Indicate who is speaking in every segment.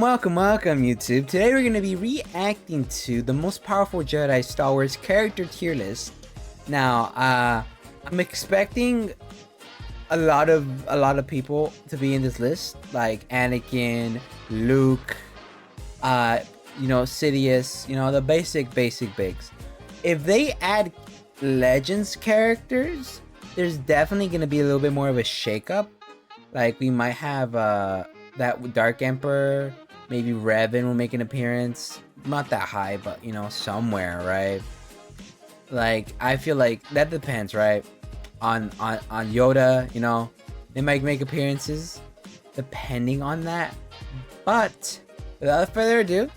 Speaker 1: Welcome, YouTube. Today we're going to be reacting to the most powerful Jedi Star Wars character tier list. Now, I'm expecting a lot of people to be in this list, like Anakin, Luke, Sidious, the basic bigs. If they add Legends characters, there's definitely going to be a little bit more of a shakeup. Like, we might have that Dark Emperor, maybe Revan will make an appearance. Not that high, but somewhere, right? Like, I feel like that depends, right? On Yoda, they might make appearances depending on that. But without further ado,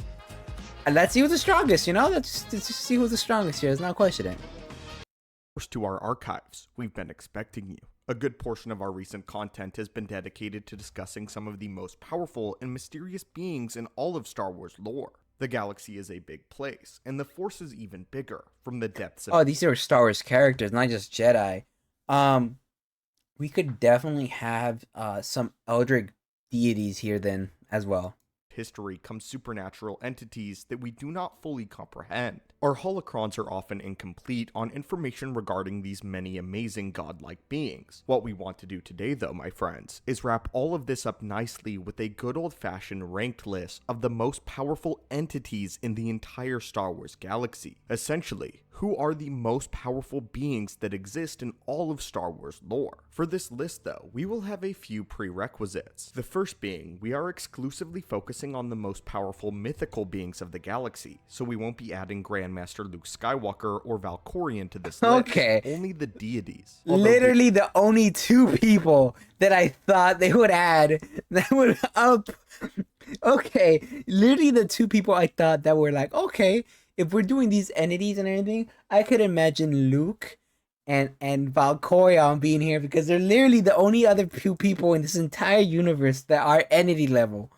Speaker 1: let's see who's the strongest, let's just see who's the strongest here. There's no questioning.
Speaker 2: To our archives, we've been expecting you. A good portion of our recent content has been dedicated to discussing some of the most powerful and mysterious beings in all of Star Wars lore. The galaxy is a big place, and the Force is even bigger, from the depths of—
Speaker 1: Oh, these are Star Wars characters, not just Jedi. We could definitely have some Eldritch deities here then as well.
Speaker 2: History comes supernatural entities that we do not fully comprehend. Our holocrons are often incomplete on information regarding these many amazing godlike beings. What we want to do today, though, my friends, is wrap all of this up nicely with a good old-fashioned ranked list of the most powerful entities in the entire Star Wars galaxy. Essentially, who are the most powerful beings that exist in all of Star Wars lore? For this list, though, we will have a few prerequisites. The first being, we are exclusively focusing on the most powerful mythical beings of the galaxy, so we won't be adding Grandmaster Luke Skywalker or Valkorion to this list.
Speaker 1: Okay.
Speaker 2: Only the deities.
Speaker 1: Literally the only two people that I thought they would add that would up. Okay, literally the two people I thought that were like, okay, if we're doing these entities and everything, I could imagine Luke and Valkorion being here because they're literally the only other two people in this entire universe that are entity level.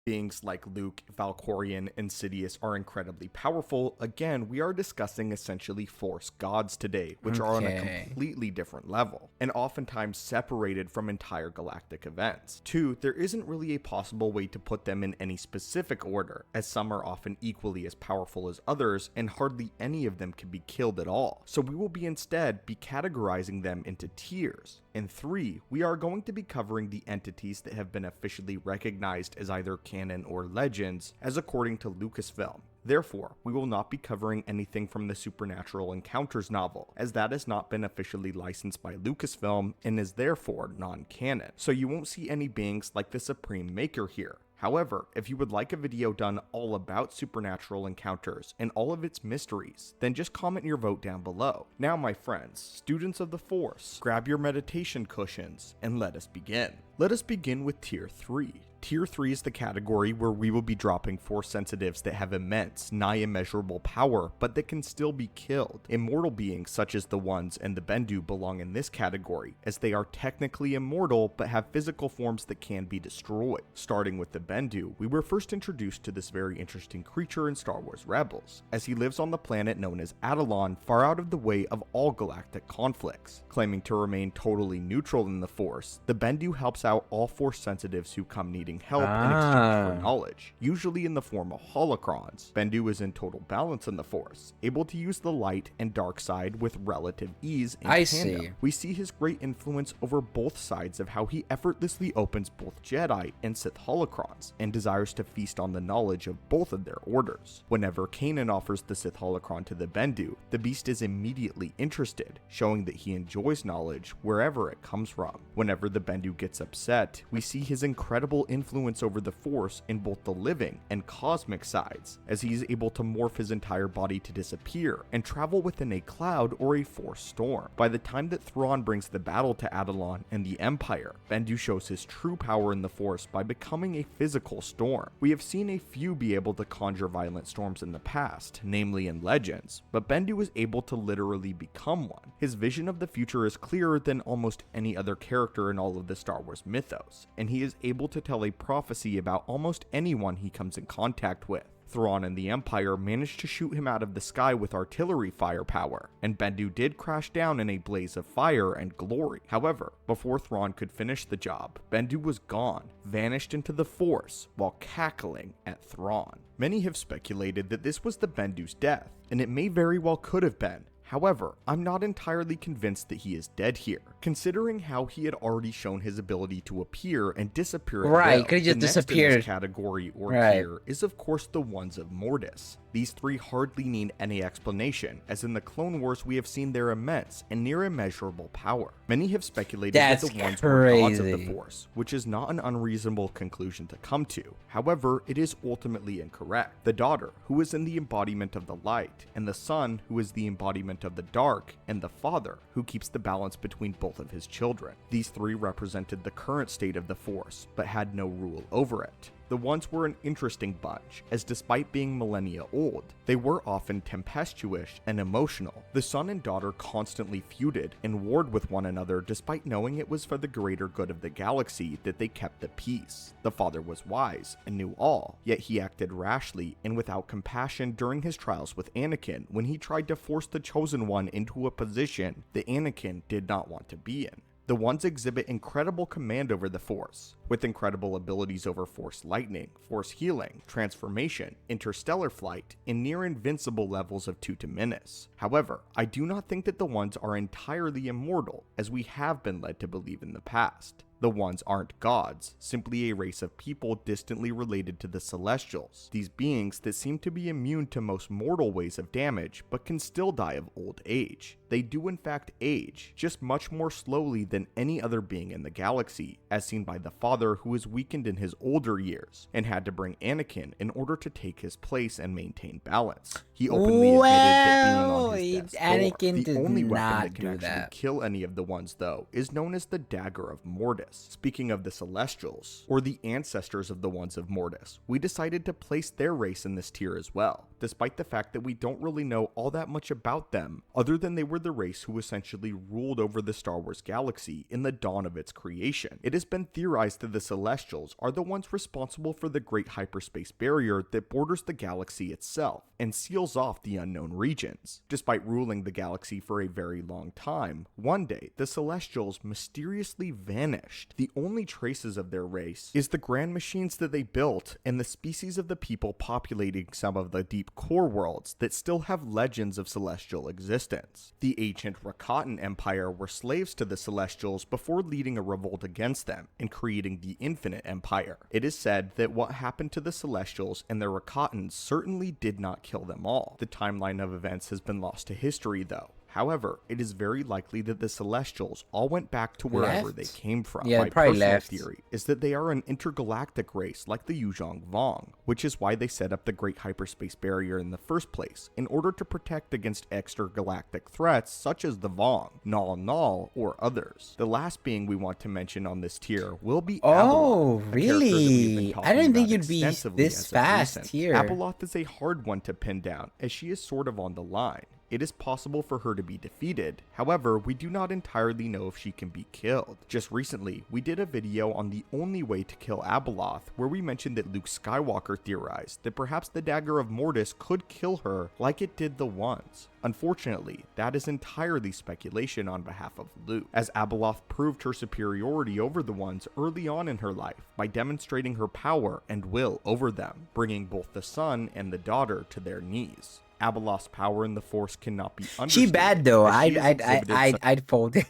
Speaker 2: Beings like Luke, Valkorion, and Sidious are incredibly powerful. Again, we are discussing essentially Force gods today, which are on a completely different level, and oftentimes separated from entire galactic events. 2, there isn't really a possible way to put them in any specific order, as some are often equally as powerful as others, and hardly any of them can be killed at all. So we will instead be categorizing them into tiers. And 3, we are going to be covering the entities that have been officially recognized as either canon or legends, as according to Lucasfilm. Therefore, we will not be covering anything from the Supernatural Encounters novel, as that has not been officially licensed by Lucasfilm and is therefore non-canon. So you won't see any beings like the Supreme Maker here. However, if you would like a video done all about supernatural encounters and all of its mysteries, then just comment your vote down below. Now, my friends, students of the Force, grab your meditation cushions and let us begin. Let us begin with Tier 3. Tier 3 is the category where we will be dropping Force sensitives that have immense, nigh immeasurable power, but that can still be killed. Immortal beings such as the Ones and the Bendu belong in this category, as they are technically immortal but have physical forms that can be destroyed. Starting with the Bendu, we were first introduced to this very interesting creature in Star Wars Rebels, as he lives on the planet known as Atollon, far out of the way of all galactic conflicts. Claiming to remain totally neutral in the Force, the Bendu helps out all Force sensitives who come needing help in exchange for knowledge, usually in the form of holocrons. Bendu is in total balance in the Force, able to use the light and dark side with relative ease in tandem. We see his great influence over both sides of how he effortlessly opens both Jedi and Sith holocrons, and desires to feast on the knowledge of both of their orders. Whenever Kanan offers the Sith holocron to the Bendu, the beast is immediately interested, showing that he enjoys knowledge wherever it comes from. Whenever the Bendu gets upset, we see his incredible influence over the Force in both the living and cosmic sides, as he is able to morph his entire body to disappear and travel within a cloud or a Force storm. By the time that Thrawn brings the battle to Atollon and the Empire, Bendu shows his true power in the Force by becoming a physical storm. We have seen a few be able to conjure violent storms in the past, namely in Legends, but Bendu is able to literally become one. His vision of the future is clearer than almost any other character in all of the Star Wars mythos, and he is able to tell a prophecy about almost anyone he comes in contact with. Thrawn and the Empire managed to shoot him out of the sky with artillery firepower, and Bendu did crash down in a blaze of fire and glory. However, before Thrawn could finish the job, Bendu was gone, vanished into the Force, while cackling at Thrawn. Many have speculated that this was the Bendu's death, and it may very well could have been. However, I'm not entirely convinced that he is dead here, considering how he had already shown his ability to appear and disappear at will.
Speaker 1: Could he just disappear?
Speaker 2: In this category or tier is of course the ones of Mortis. These three hardly need any explanation, as in the Clone Wars we have seen their immense and near immeasurable power. Many have speculated that the ones were gods of the Force, which is not an unreasonable conclusion to come to. However, it is ultimately incorrect. The daughter, who is in the embodiment of the light, and the son, who is the embodiment of the dark, and the father, who keeps the balance between both of his children. These three represented the current state of the Force, but had no rule over it. The ones were an interesting bunch, as despite being millennia old, they were often tempestuous and emotional. The son and daughter constantly feuded and warred with one another despite knowing it was for the greater good of the galaxy that they kept the peace. The father was wise and knew all, yet he acted rashly and without compassion during his trials with Anakin when he tried to force the Chosen One into a position that Anakin did not want to be in. The ones exhibit incredible command over the Force, with incredible abilities over Force lightning, Force healing, transformation, interstellar flight, and near invincible levels of Menace. However, I do not think that the ones are entirely immortal, as we have been led to believe in the past. The ones aren't gods, simply a race of people distantly related to the Celestials, these beings that seem to be immune to most mortal ways of damage, but can still die of old age. They do in fact age, just much more slowly than any other being in the galaxy, as seen by the father who was weakened in his older years, and had to bring Anakin in order to take his place and maintain balance. He openly admitted that being on his death's door, the only weapon that can actually kill any of the ones though, is known as the Dagger of Mortis. Speaking of the Celestials, or the ancestors of the ones of Mortis, we decided to place their race in this tier as well, despite the fact that we don't really know all that much about them, other than they were the race who essentially ruled over the Star Wars galaxy in the dawn of its creation. It has been theorized that the Celestials are the ones responsible for the great hyperspace barrier that borders the galaxy itself and seals off the unknown regions. Despite ruling the galaxy for a very long time, one day the Celestials mysteriously vanished. The only traces of their race is the grand machines that they built and the species of the people populating some of the deep core worlds that still have legends of celestial existence. The ancient Rakatan Empire were slaves to the Celestials before leading a revolt against them and creating the Infinite Empire. It is said that what happened to the Celestials and their Rakatans certainly did not kill them all. The timeline of events has been lost to history though. However, it is very likely that the Celestials all went back to wherever they came from.
Speaker 1: Yeah,
Speaker 2: my personal theory is that they are an intergalactic race like the Yuzhong Vong, which is why they set up the Great Hyperspace Barrier in the first place, in order to protect against extragalactic threats such as the Vong, Nal Nal, or others. The last being we want to mention on this tier will be
Speaker 1: Abeloth.
Speaker 2: Oh,
Speaker 1: really? I didn't think you'd be this fast here.
Speaker 2: Abeloth is a hard one to pin down, as she is sort of on the line. It is possible for her to be defeated, however, we do not entirely know if she can be killed. Just recently, we did a video on the only way to kill Abeloth, where we mentioned that Luke Skywalker theorized that perhaps the Dagger of Mortis could kill her like it did the ones. Unfortunately, that is entirely speculation on behalf of Luke, as Abeloth proved her superiority over the ones early on in her life by demonstrating her power and will over them, bringing both the son and the daughter to their knees. Abeloth's power in the Force cannot be understated.
Speaker 1: She bad though. I'd fold it.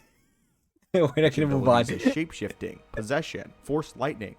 Speaker 1: We're not gonna move on.
Speaker 2: Shape-shifting, possession, Force lightning,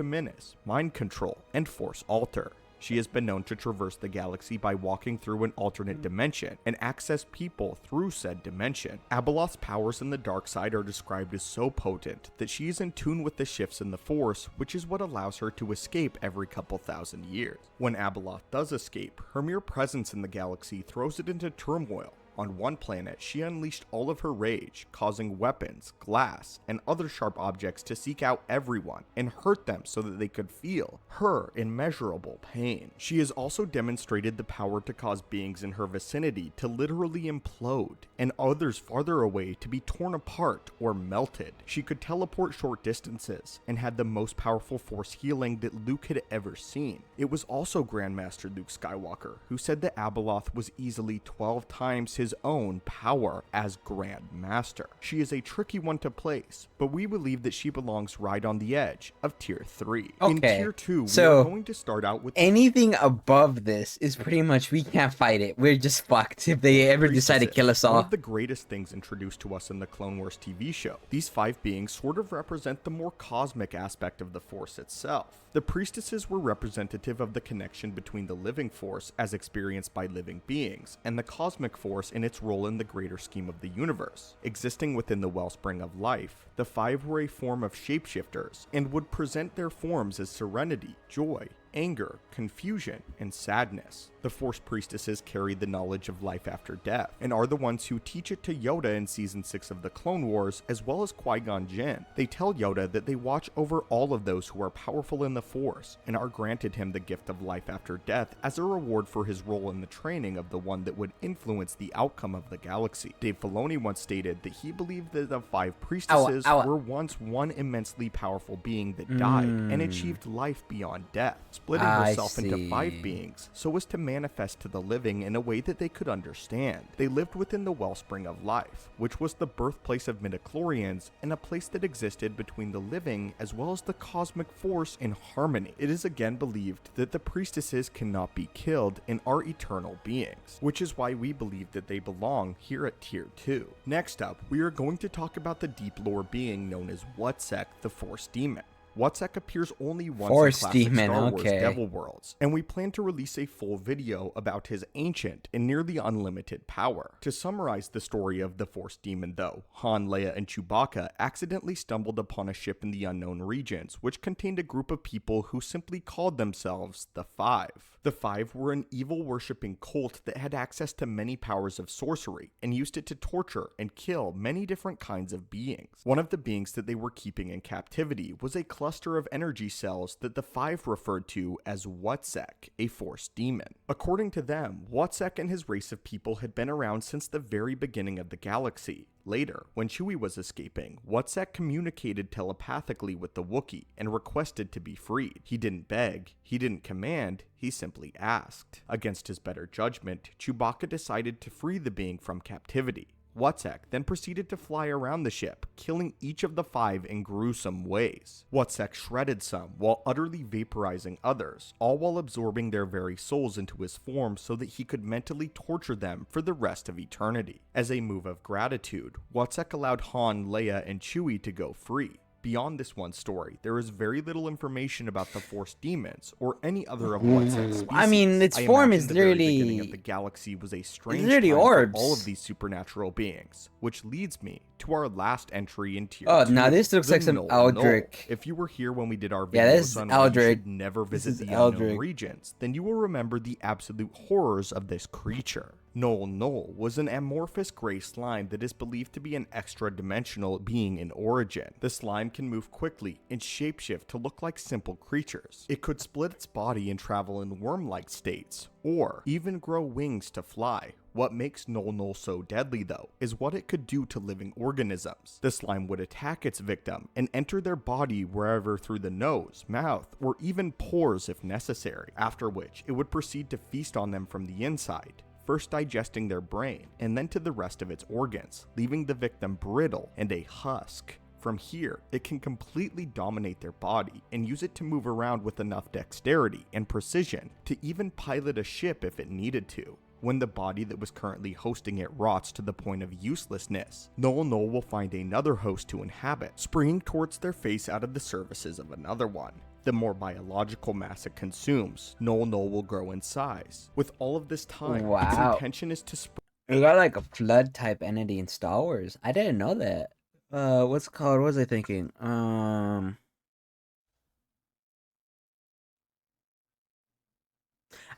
Speaker 2: Menace, mind control, and Force alter. She has been known to traverse the galaxy by walking through an alternate dimension and access people through said dimension. Abeloth's powers in the dark side are described as so potent that she is in tune with the shifts in the Force, which is what allows her to escape every couple thousand years. When Abeloth does escape, her mere presence in the galaxy throws it into turmoil, On one planet, she unleashed all of her rage, causing weapons, glass, and other sharp objects to seek out everyone and hurt them so that they could feel her immeasurable pain. She has also demonstrated the power to cause beings in her vicinity to literally implode, and others farther away to be torn apart or melted. She could teleport short distances, and had the most powerful force healing that Luke had ever seen. It was also Grandmaster Luke Skywalker who said that Abeloth was easily 12 times his own power as Grand Master. She is a tricky one to place, but we believe that she belongs right on the edge of Tier 3.
Speaker 1: Okay,
Speaker 2: in Tier 2,
Speaker 1: so
Speaker 2: we are going to start out with
Speaker 1: anything above this is pretty much we can't fight it. We're just fucked if they ever decide to kill us
Speaker 2: one
Speaker 1: all.
Speaker 2: of the greatest things introduced to us in the Clone Wars TV show. These 5 beings sort of represent the more cosmic aspect of the Force itself. The priestesses were representative of the connection between the living force as experienced by living beings and the cosmic force in its role in the greater scheme of the universe. Existing within the wellspring of life, the 5 were a form of shapeshifters and would present their forms as serenity, joy, anger, confusion, and sadness. The Force priestesses carry the knowledge of life after death, and are the ones who teach it to Yoda in Season 6 of the Clone Wars, as well as Qui-Gon Jinn. They tell Yoda that they watch over all of those who are powerful in the Force, and are granted him the gift of life after death as a reward for his role in the training of the one that would influence the outcome of the galaxy. Dave Filoni once stated that he believed that the 5 priestesses were once one immensely powerful being that died and achieved life beyond death, splitting herself into 5 beings so as to manifest to the living in a way that they could understand. They lived within the wellspring of life, which was the birthplace of midichlorians and a place that existed between the living as well as the cosmic force in harmony. It is again believed that the priestesses cannot be killed and are eternal beings, which is why we believe that they belong here at Tier 2. Next up, we are going to talk about the deep lore being known as Wutsek, the Force Demon. Wutsek appears only once in classic Star Wars Devil Worlds, and we plan to release a full video about his ancient and nearly unlimited power. To summarize the story of the Force Demon though, Han, Leia, and Chewbacca accidentally stumbled upon a ship in the unknown regions, which contained a group of people who simply called themselves the Five. The Five were an evil-worshipping cult that had access to many powers of sorcery, and used it to torture and kill many different kinds of beings. One of the beings that they were keeping in captivity was a cluster of energy cells that the Five referred to as Wutsek, a Force Demon. According to them, Wutsek and his race of people had been around since the very beginning of the galaxy. Later, when Chewie was escaping, Wutsek communicated telepathically with the Wookiee and requested to be freed. He didn't beg, he didn't command, he simply asked. Against his better judgment, Chewbacca decided to free the being from captivity. Wutsek then proceeded to fly around the ship, killing each of the Five in gruesome ways. Wutsek shredded some while utterly vaporizing others, all while absorbing their very souls into his form so that he could mentally torture them for the rest of eternity. As a move of gratitude, Wutsek allowed Han, Leia, and Chewie to go free. Beyond this one story, there is very little information about the Force Demons or any other of Wutsek's species.
Speaker 1: I mean, its form is literally
Speaker 2: the beginning of the galaxy was a strange
Speaker 1: literally
Speaker 2: time
Speaker 1: orbs.
Speaker 2: for all of these supernatural beings, which leads me to our last entry in Tier 2.
Speaker 1: Now this looks like some Eldrick.
Speaker 2: If you were here when we did our
Speaker 1: Yeah,
Speaker 2: videos
Speaker 1: this is
Speaker 2: on
Speaker 1: Eldrick.
Speaker 2: why you should never visit the unknown regions, then you will remember the absolute horrors of this creature. Null was an amorphous gray slime that is believed to be an extra-dimensional being in origin. The slime can move quickly and shapeshift to look like simple creatures. It could split its body and travel in worm-like states, or even grow wings to fly. What makes Null so deadly though, is what it could do to living organisms. The slime would attack its victim and enter their body wherever through the nose, mouth, or even pores if necessary, after which it would proceed to feast on them from the inside, first digesting their brain, and then to the rest of its organs, leaving the victim brittle and a husk. From here, it can completely dominate their body and use it to move around with enough dexterity and precision to even pilot a ship if it needed to. When the body that was currently hosting it rots to the point of uselessness, Null will find another host to inhabit, springing towards their face out of the services of another one. The more biological mass it consumes, Null will grow in size. With all of this time, its intention is to spread.
Speaker 1: We got like a flood type entity in Star Wars. I didn't know that. What's it called? What was I thinking? I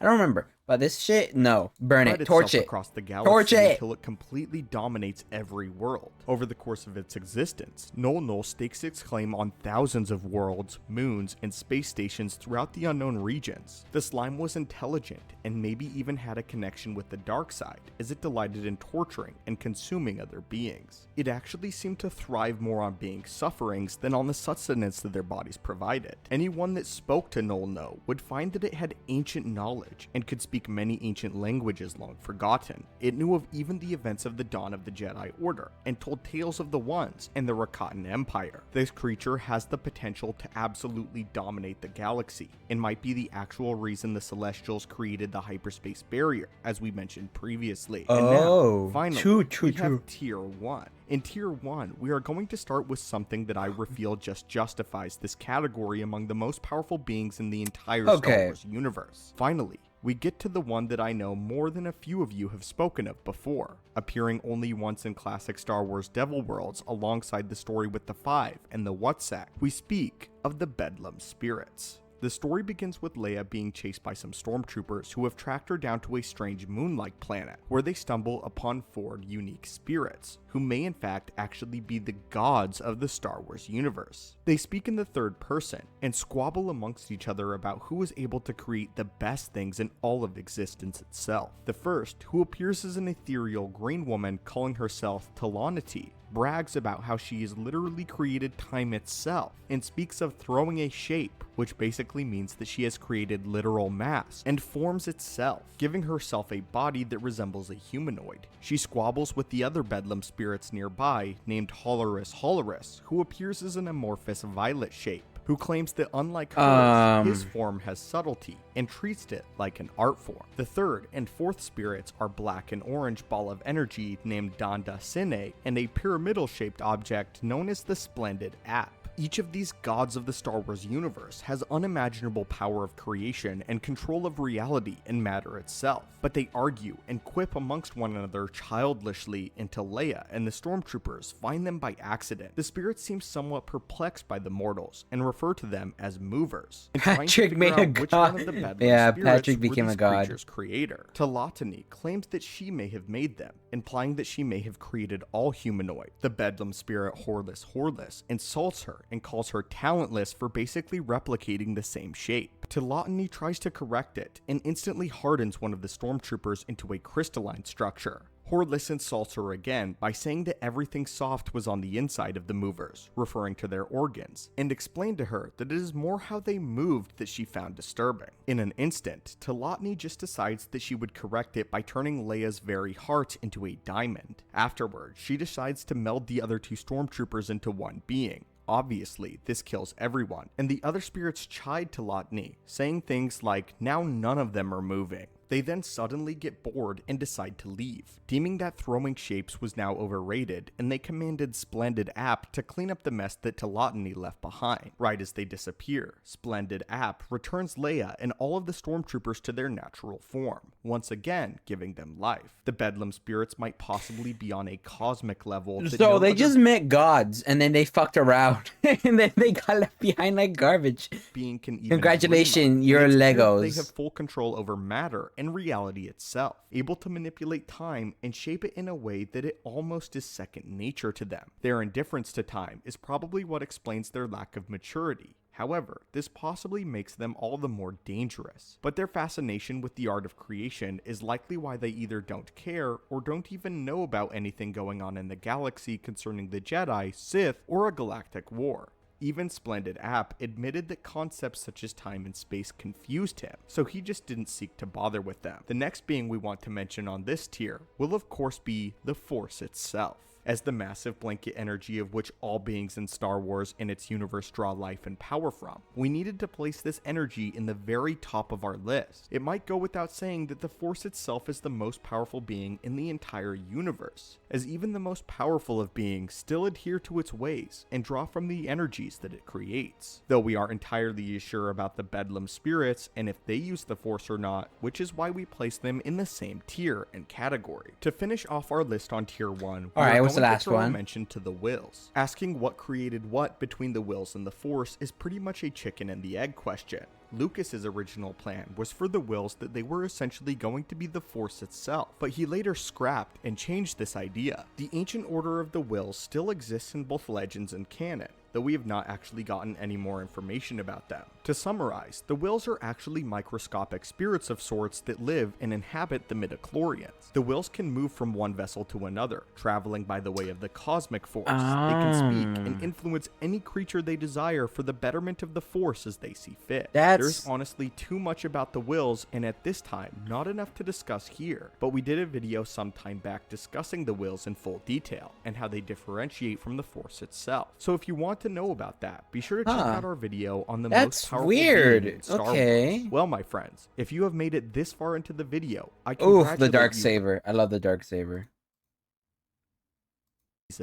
Speaker 1: don't remember. But this shit, no. Burn
Speaker 2: spread
Speaker 1: it. Torch
Speaker 2: itself
Speaker 1: it.
Speaker 2: across the
Speaker 1: Torch
Speaker 2: galaxy
Speaker 1: it.
Speaker 2: until it completely dominates every world. Over the course of its existence, Null Null stakes its claim on thousands of worlds, moons, and space stations throughout the unknown regions. The slime was intelligent and maybe even had a connection with the dark side, as it delighted in torturing and consuming other beings. It actually seemed to thrive more on being sufferings than on the sustenance that their bodies provided. Anyone that spoke to Null Null would find that it had ancient knowledge and could speak many ancient languages long forgotten. It knew of even the events of the dawn of the Jedi Order, and told tales of the Ones and the Rakatan Empire. This creature has the potential to absolutely dominate the galaxy, and might be the actual reason the Celestials created the hyperspace barrier, as we mentioned previously. And now, finally, we have Tier 1. In Tier 1, we are going to start with something that I feel just justifies this category among the most powerful beings in the entire Star Wars universe. Finally, we get to the one that I know more than a few of you have spoken of before, appearing only once in classic Star Wars Devil Worlds alongside the story with the Five and the Wutsak. We speak of the Bedlam Spirits. The story begins with Leia being chased by some stormtroopers who have tracked her down to a strange moon-like planet, where they stumble upon 4 unique spirits, who may in fact actually be the gods of the Star Wars universe. They speak in the third person, and squabble amongst each other about who is able to create the best things in all of existence itself. The first, who appears as an ethereal green woman calling herself Talanati, brags about how she has literally created time itself, and speaks of throwing a shape, which basically means that she has created literal mass and forms itself, giving herself a body that resembles a humanoid. She squabbles with the other Bedlam spirits nearby, named Hollerus, who appears as an amorphous violet shape, who claims that unlike hers, his form has subtlety, and treats it like an art form. The third and fourth spirits are black and orange ball of energy named Danda Sine, and a pyramidal-shaped object known as the Splendid App. Each of these gods of the Star Wars universe has unimaginable power of creation and control of reality and matter itself, but they argue and quip amongst one another childishly until Leia and the stormtroopers find them by accident. The spirits seem somewhat perplexed by the mortals and refer to them as movers.
Speaker 1: Patrick made a god. Yeah, Patrick became a god.
Speaker 2: Creatures' creator. Talatani claims that she may have made them, implying that she may have created all humanoid. The Bedlam spirit Horless insults her and calls her talentless for basically replicating the same shape. Talatani tries to correct it and instantly hardens one of the stormtroopers into a crystalline structure. Horless insults her again by saying that everything soft was on the inside of the movers, referring to their organs, and explained to her that it is more how they moved that she found disturbing. In an instant, Talatani just decides that she would correct it by turning Leia's very heart into a diamond. Afterwards, she decides to meld the other 2 stormtroopers into one being. Obviously, this kills everyone, and the other spirits chide Talatani, saying things like, now none of them are moving. They then suddenly get bored and decide to leave, deeming that throwing shapes was now overrated, and they commanded Splendid App to clean up the mess that Talatani left behind. Right as they disappear, Splendid App returns Leia and all of the stormtroopers to their natural form, once again giving them life. The Bedlam spirits might possibly be on a cosmic level.
Speaker 1: So they just met gods, and then they fucked around, and then they got left behind like garbage.
Speaker 2: Being can even
Speaker 1: Congratulations, you're Legos.
Speaker 2: They have full control over matter and reality itself, able to manipulate time and shape it in a way that it almost is second nature to them. Their indifference to time is probably what explains their lack of maturity. However, this possibly makes them all the more dangerous. But their fascination with the art of creation is likely why they either don't care or don't even know about anything going on in the galaxy concerning the Jedi, Sith, or a galactic war. Even Splendid App admitted that concepts such as time and space confused him, so he just didn't seek to bother with them. The next being we want to mention on this tier will of course be the Force itself. As the massive blanket energy of which all beings in Star Wars and its universe draw life and power from, we needed to place this energy in the very top of our list. It might go without saying that the Force itself is the most powerful being in the entire universe, as even the most powerful of beings still adhere to its ways and draw from the energies that it creates. Though we aren't entirely sure about the Bedlam spirits and if they use the Force or not, which is why we place them in the same tier and category. To finish off our list on tier 1,
Speaker 1: the last one.
Speaker 2: Mention to the wills. Asking what created what between the wills and the Force is pretty much a chicken and the egg question. Lucas's original plan was for the wills that they were essentially going to be the Force itself, but he later scrapped and changed this idea. The ancient order of the wills still exists in both legends and canon, though we have not actually gotten any more information about them. To summarize, the wills are actually microscopic spirits of sorts that live and inhabit the midichlorians. The wills can move from one vessel to another, traveling by the way of the cosmic force. They can speak and influence any creature they desire for the betterment of the Force as they see fit. There's honestly too much about the wills, and at this time, not enough to discuss here, but we did a video some time back discussing the wills in full detail, and how they differentiate from the Force itself. So if you want to know about that, be sure to check out our video on the most powerful being in Star Wars. Well, my friends, if you have made it this far into the video, I congratulate
Speaker 1: the dark saber. I love the dark saber.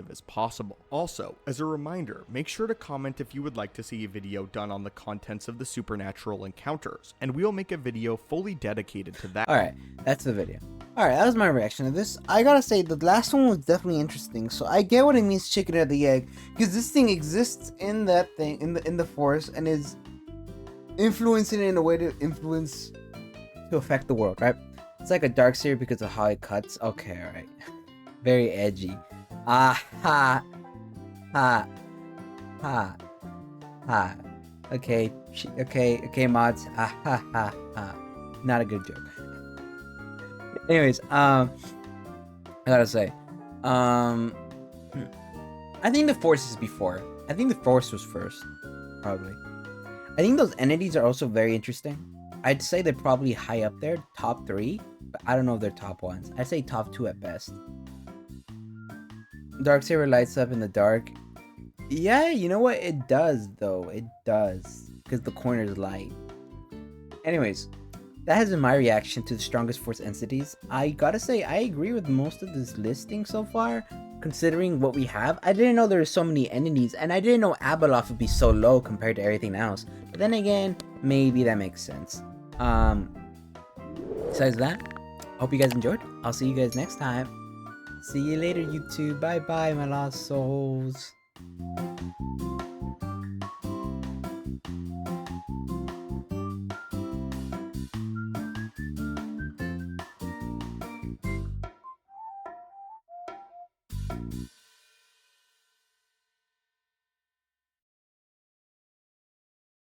Speaker 2: As possible. Also, as a reminder, make sure to comment if you would like to see a video done on the contents of the supernatural encounters, and we'll make a video fully dedicated to that.
Speaker 1: Alright, that's the video. Alright, that was my reaction to this. I gotta say, the last one was definitely interesting, so I get what it means chicken or the egg, because this thing exists in that thing, in the Force, and is influencing it in a way to affect the world, right? It's like a dark saber because of how it cuts. Okay, alright. Very edgy. Ha ha ha. Okay, mods. Ha. Not a good joke. Anyways, I gotta say, I think the Force is before. I think the Force was first, probably. I think those entities are also very interesting. I'd say they're probably high up there, top 3, but I don't know if they're top 1s. I'd say top 2 at best. Darksaber lights up in the dark. Yeah, you know what? It does, though. It does. Because the corner's light. Anyways, that has been my reaction to the strongest Force entities. I gotta say, I agree with most of this listing so far, considering what we have. I didn't know there were so many entities, and I didn't know Abeloth would be so low compared to everything else. But then again, maybe that makes sense. Besides that, hope you guys enjoyed. I'll see you guys next time. See you later, YouTube. Bye-bye, my lost souls.